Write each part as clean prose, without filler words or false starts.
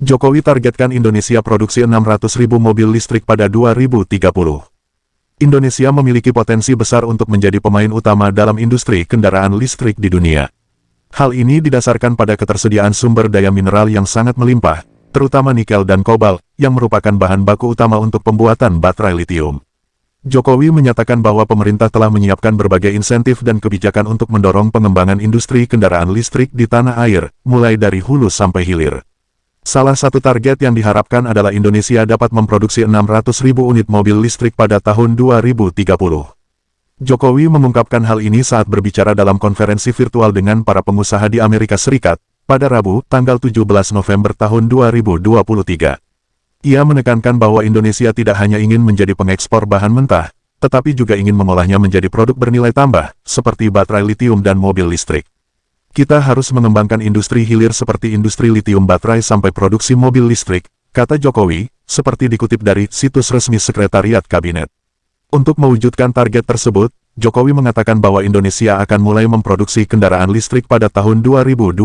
Jokowi targetkan Indonesia produksi 600.000 mobil listrik pada 2030. Indonesia memiliki potensi besar untuk menjadi pemain utama dalam industri kendaraan listrik di dunia. Hal ini didasarkan pada ketersediaan sumber daya mineral yang sangat melimpah, terutama nikel dan kobalt, yang merupakan bahan baku utama untuk pembuatan baterai litium. Jokowi menyatakan bahwa pemerintah telah menyiapkan berbagai insentif dan kebijakan untuk mendorong pengembangan industri kendaraan listrik di tanah air, mulai dari hulu sampai hilir. Salah satu target yang diharapkan adalah Indonesia dapat memproduksi 600.000 unit mobil listrik pada tahun 2030. Jokowi mengungkapkan hal ini saat berbicara dalam konferensi virtual dengan para pengusaha di Amerika Serikat, pada Rabu, tanggal 17 November tahun 2023. Ia menekankan bahwa Indonesia tidak hanya ingin menjadi pengekspor bahan mentah, tetapi juga ingin mengolahnya menjadi produk bernilai tambah, seperti baterai litium dan mobil listrik. Kita harus mengembangkan industri hilir seperti industri litium baterai sampai produksi mobil listrik, kata Jokowi, seperti dikutip dari situs resmi Sekretariat Kabinet. Untuk mewujudkan target tersebut, Jokowi mengatakan bahwa Indonesia akan mulai memproduksi kendaraan listrik pada tahun 2024.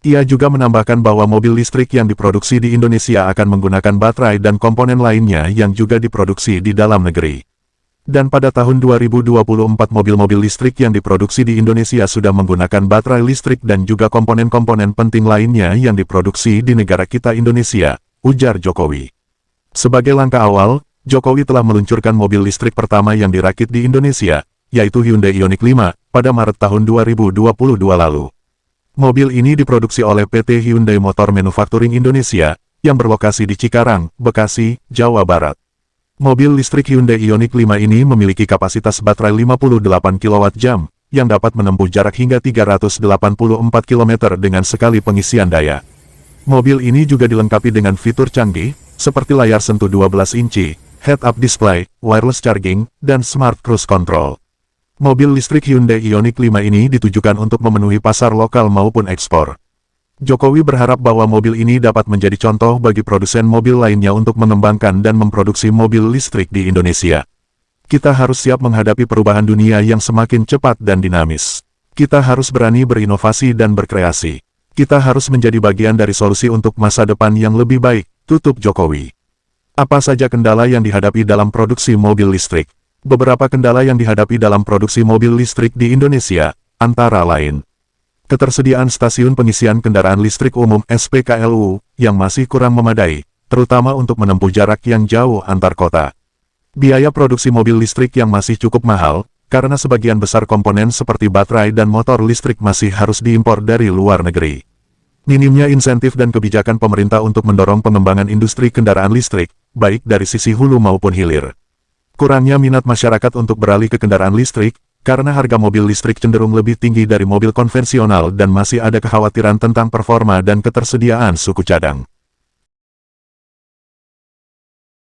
Ia juga menambahkan bahwa mobil listrik yang diproduksi di Indonesia akan menggunakan baterai dan komponen lainnya yang juga diproduksi di dalam negeri. Dan pada tahun 2024 mobil-mobil listrik yang diproduksi di Indonesia sudah menggunakan baterai listrik dan juga komponen-komponen penting lainnya yang diproduksi di negara kita Indonesia, ujar Jokowi. Sebagai langkah awal, Jokowi telah meluncurkan mobil listrik pertama yang dirakit di Indonesia, yaitu Hyundai Ioniq 5, pada Maret tahun 2022 lalu. Mobil ini diproduksi oleh PT Hyundai Motor Manufacturing Indonesia, yang berlokasi di Cikarang, Bekasi, Jawa Barat. Mobil listrik Hyundai Ioniq 5 ini memiliki kapasitas baterai 58 kWh, yang dapat menempuh jarak hingga 384 km dengan sekali pengisian daya. Mobil ini juga dilengkapi dengan fitur canggih, seperti layar sentuh 12 inci, head-up display, wireless charging, dan smart cruise control. Mobil listrik Hyundai Ioniq 5 ini ditujukan untuk memenuhi pasar lokal maupun ekspor. Jokowi berharap bahwa mobil ini dapat menjadi contoh bagi produsen mobil lainnya untuk mengembangkan dan memproduksi mobil listrik di Indonesia. Kita harus siap menghadapi perubahan dunia yang semakin cepat dan dinamis. Kita harus berani berinovasi dan berkreasi. Kita harus menjadi bagian dari solusi untuk masa depan yang lebih baik, tutup Jokowi. Apa saja kendala yang dihadapi dalam produksi mobil listrik? Beberapa kendala yang dihadapi dalam produksi mobil listrik di Indonesia, antara lain: ketersediaan stasiun pengisian kendaraan listrik umum (SPKLU) yang masih kurang memadai, terutama untuk menempuh jarak yang jauh antar kota. Biaya produksi mobil listrik yang masih cukup mahal, karena sebagian besar komponen seperti baterai dan motor listrik masih harus diimpor dari luar negeri. Minimnya insentif dan kebijakan pemerintah untuk mendorong pengembangan industri kendaraan listrik, baik dari sisi hulu maupun hilir. Kurangnya minat masyarakat untuk beralih ke kendaraan listrik, karena harga mobil listrik cenderung lebih tinggi dari mobil konvensional dan masih ada kekhawatiran tentang performa dan ketersediaan suku cadang.